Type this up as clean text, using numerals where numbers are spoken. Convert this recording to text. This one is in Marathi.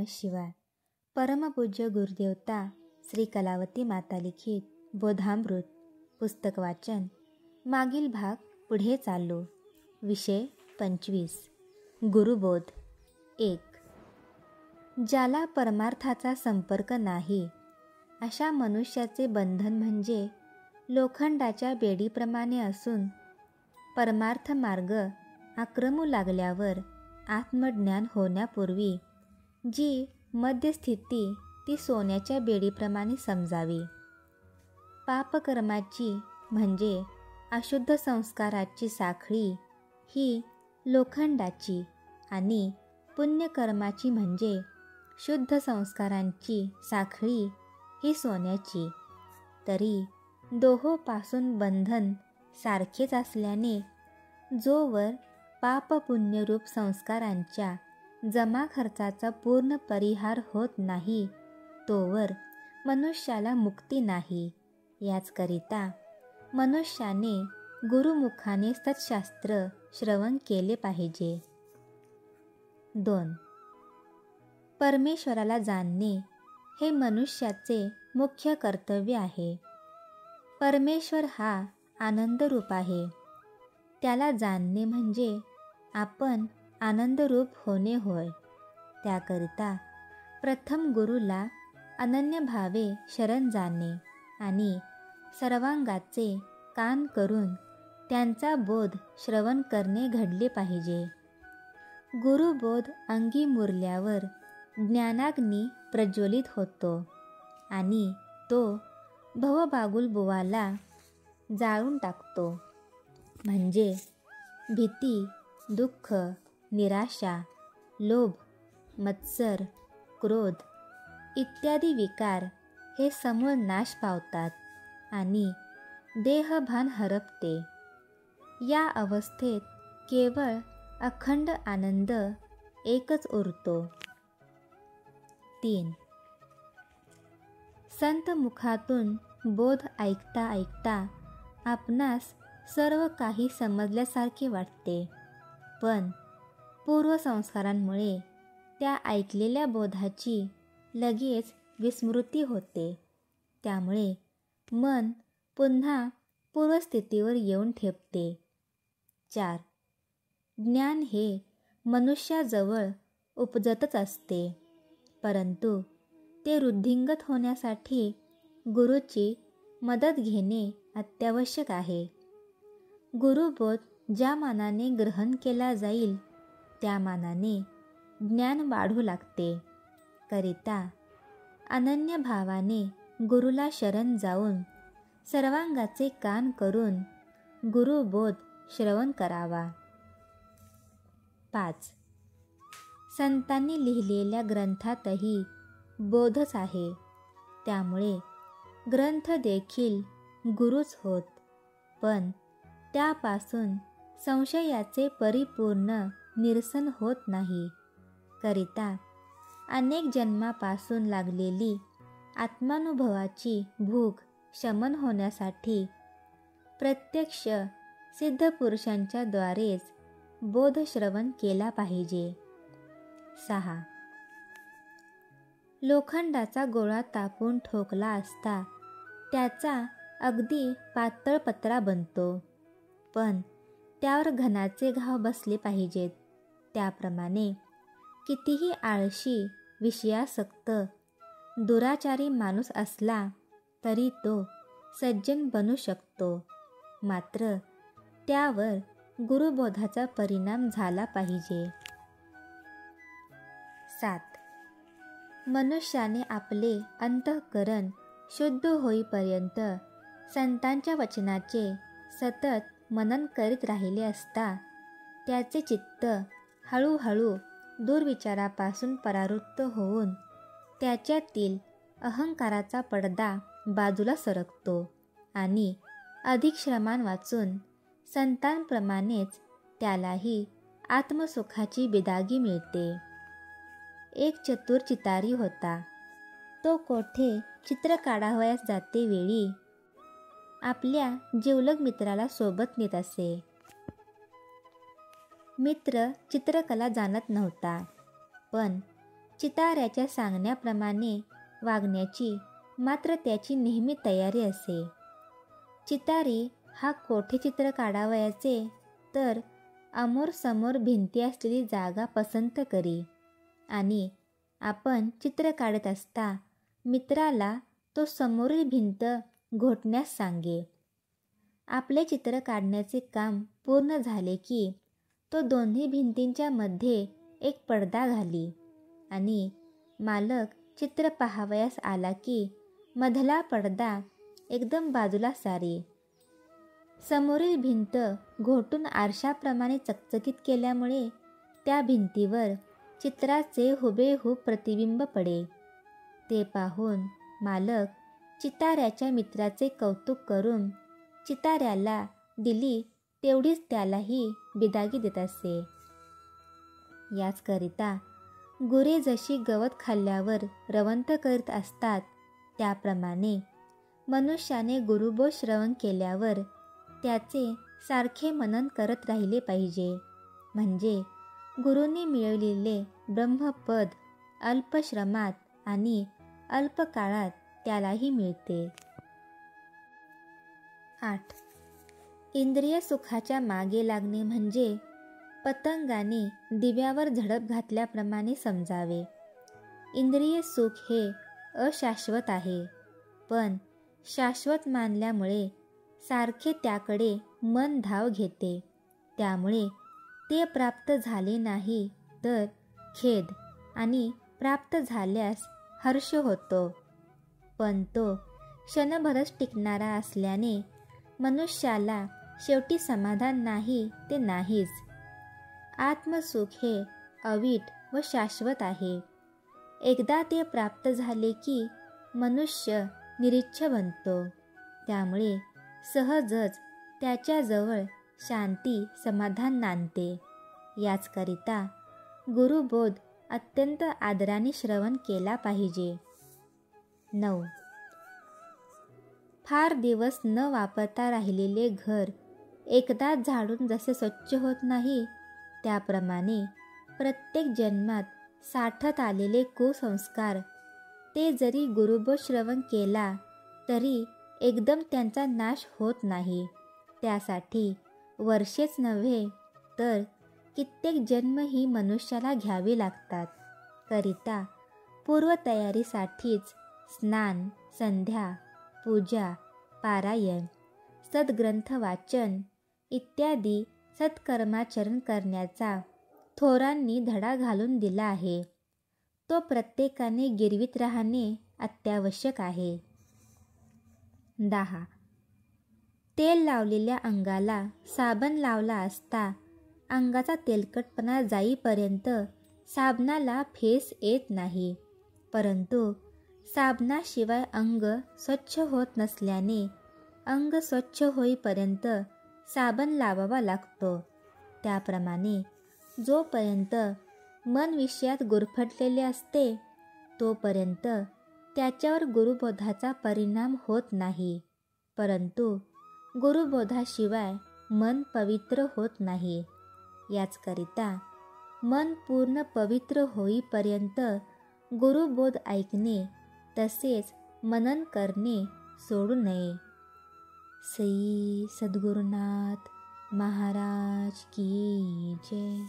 नमः शिवाय. परमपूज्य गुरुदेवता श्री कलावती माता लिखित बोधामृत पुस्तक वाचन. मागील भाग पुढे चालू. विषय 25. गुरुबोध. 1. ज्याला परमार्थाचा संपर्क नाही अशा मनुष्याचे बंधन म्हणजे लोखंडाच्या बेडीप्रमाणे असून परमार्थ मार्ग आक्रमू लागल्यावर आत्मज्ञान होण्यापूर्वी जी मध्यस्थिती ती सोन्याच्या बेडीप्रमाणे समजावी. पापकर्माची म्हणजे अशुद्ध संस्काराची साखळी ही लोखंडाची आणि पुण्यकर्माची म्हणजे शुद्ध संस्कारांची साखळी ही सोन्याची. तरी दोहोपासून बंधन सारखेच असल्याने जोवर पापपुण्यरूप संस्कारांच्या जमा खर्चाचा पूर्ण परिहार होत नाही तोवर मनुष्याला मुक्ती नाही. याचकरिता मनुष्याने गुरुमुखाने सत्शास्त्र श्रवण केले पाहिजे. 2. परमेश्वराला जाणणे हे मनुष्याचे मुख्य कर्तव्य आहे. परमेश्वर हा आनंदरूप आहे. त्याला जाणणे म्हणजे आपण आनंदरूप होणे होय. त्याकरिता प्रथम गुरुला अनन्य भावे शरण जाणे आणि सर्वांगाचे कान करून त्यांचा बोध श्रवण करणे घडले पाहिजे. गुरुबोध अंगी मुरल्यावर ज्ञानाग्नी प्रज्वलित होतो आणि तो भवबागुलबुवाला जाळून टाकतो. म्हणजे भीती, दुःख, निराशा, लोभ, मत्सर, क्रोध इत्यादी विकार हे समूळ नाश पावतात आणि देहभान हरपते. या अवस्थेत केवळ अखंड आनंद एकच उरतो. 3. संत मुखातून बोध ऐकता ऐकता आपणास सर्व काही समजल्यासारखे वाटते, पण पूर्वसंस्कारांमुळे त्या ऐकलेल्या बोधाची लगेच विस्मृती होते. त्यामुळे मन पुन्हा पूर्वस्थितीवर येऊन ठेपते. 4. ज्ञान हे मनुष्याजवळ उपजतच असते, परंतु ते वृद्धिंगत होण्यासाठी गुरुची मदत घेणे अत्यावश्यक आहे. गुरुबोध ज्या मानाने ग्रहण केला जाईल त्या मानाने ज्ञान वाढू लागते. करिता अनन्य भावाने गुरुला शरण जाऊन सर्वांगाचे कान करून गुरुबोध श्रवण करावा. 5. संतांनी लिहिलेल्या ग्रंथातही बोधच आहे. त्यामुळे ग्रंथ देखील गुरुच होत, पण त्यापासून संशयाचे परिपूर्ण निरसन होत नाही. करिता अनेक जन्मापासून लागलेली आत्मानुभवाची भूक शमन होण्यासाठी प्रत्यक्ष सिद्धपुरुषांच्या द्वारेच बोधश्रवण केला पाहिजे. 6. लोखंडाचा गोळा तापून ठोकला असता त्याचा अगदी पातळ पत्रा बनतो, पण त्यावर घनाचे घाव बसले पाहिजेत. त्याप्रमाणे कितीही आळशी, विषयासक्त, दुराचारी माणूस असला तरी तो सज्जन बनू शकतो, मात्र त्यावर गुरुबोधाचा परिणाम झाला पाहिजे. 7. मनुष्याने आपले अंतःकरण शुद्ध होईपर्यंत संतांच्या वचनाचे सतत मनन करीत राहिले असता त्याचे चित्त हळूहळू दुर्विचारापासून परावृत्त होऊन त्याच्यातील अहंकाराचा पडदा बाजूला सरकतो आणि अधिक श्रमान वाचून संतांप्रमाणेच त्यालाही आत्मसुखाची बिदागी मिळते. एक चतुर चितारी होता. तो कोठे चित्र काढावयास जाते वेळी आपल्या जिवलग मित्राला सोबत नेत असे. मित्र चित्रकला जाणत नव्हता, पण चिताऱ्याच्या सांगण्याप्रमाणे वागण्याची मात्र त्याची नेहमी तयारी असे. चितारी हा कोठे चित्र काढावयाचे तर समोर भिंती असलेली जागा पसंत करी आणि आपण चित्र काढत असता मित्राला तो समोरील भिंत घोटण्यास सांगे. आपले चित्र काढण्याचे काम पूर्ण झाले की तो दोन्ही भिंतींच्या मध्ये एक पडदा घाली आणि मालक चित्र पाहावयास आला की मधला पडदा एकदम बाजूला सारे. समोरील भिंत घोटून आरशाप्रमाणे चकचकीत केल्यामुळे त्या भिंतीवर चित्राचे हुबेहूब प्रतिबिंब पडे. ते पाहून मालक चिताऱ्याच्या मित्राचे कौतुक करून चिताऱ्याला दिली तेवढीच त्यालाही बिदागी देत असे. याचकरिता गुरे जशी गवत खाल्ल्यावर रवंथ करीत असतात त्याप्रमाणे मनुष्याने गुरुबोध श्रवण केल्यावर त्याचे सारखे मनन करत राहिले पाहिजे. म्हणजे गुरूंनी मिळवलेले ब्रह्मपद अल्प श्रमात आणि अल्प काळात त्यालाही मिळते. 8. इंद्रिय सुखाच्या मागे लागणे म्हणजे पतंगाने दिव्यावर झडप घातल्याप्रमाणे समजावे. इंद्रिय सुख हे अशाश्वत आहे, पण शाश्वत मानल्यामुळे सारखे त्याकडे मन धाव घेते. त्यामुळे ते प्राप्त झाले नाही तर खेद आणि प्राप्त झाल्यास हर्ष होतो. पण तो क्षणभरच टिकणारा असल्याने मनुष्याला शेवटी समाधान नाही ते नाहीच. आत्मसुख हे अवीट व शाश्वत आहे. एकदा ते प्राप्त झाले की मनुष्य निरीच्छ बनतो. त्यामुळे सहजच त्याच्याजवळ शांती समाधान नांदते. याचकरिता गुरुबोध अत्यंत आदराने श्रवण केला पाहिजे. 9. फार दिवस न वापरता राहिलेले घर एकदाच झाडून जसे स्वच्छ होत नाही त्याप्रमाणे प्रत्येक जन्मात साठत आलेले कुसंस्कार ते जरी गुरुबोध श्रवण केला तरी एकदम त्यांचा नाश होत नाही. त्यासाठी वर्षेच नव्हे तर कित्येक जन्म ही मनुष्याला घ्यावी लागतात. करिता पूर्वतयारीसाठीच स्नान, संध्या, पूजा, पारायण, सद्ग्रंथ वाचन इत्यादी सत्कर्माचरण करण्याचा थोरांनी धडा घालून दिला आहे. तो प्रत्येकाने गिरवीत राहणे अत्यावश्यक आहे. 10. तेल लावलेल्या अंगाला साबण लावला असता अंगाचा तेलकटपणा जाईपर्यंत साबणाला फेस येत नाही, परंतु साबणाशिवाय अंग स्वच्छ होत नसल्याने अंग स्वच्छ होईपर्यंत साबण लावावा लागतो. त्याप्रमाणे जोपर्यंत मन विषयात गुरफटलेले असते तोपर्यंत त्याच्यावर गुरुबोधाचा परिणाम होत नाही, परंतु गुरुबोधाशिवाय मन पवित्र होत नाही. याचकरिता मन पूर्ण पवित्र होईपर्यंत गुरुबोध ऐकणे तसेच मनन करणे सोडू नये. श्री सद्गुरुनाथ महाराज की जय.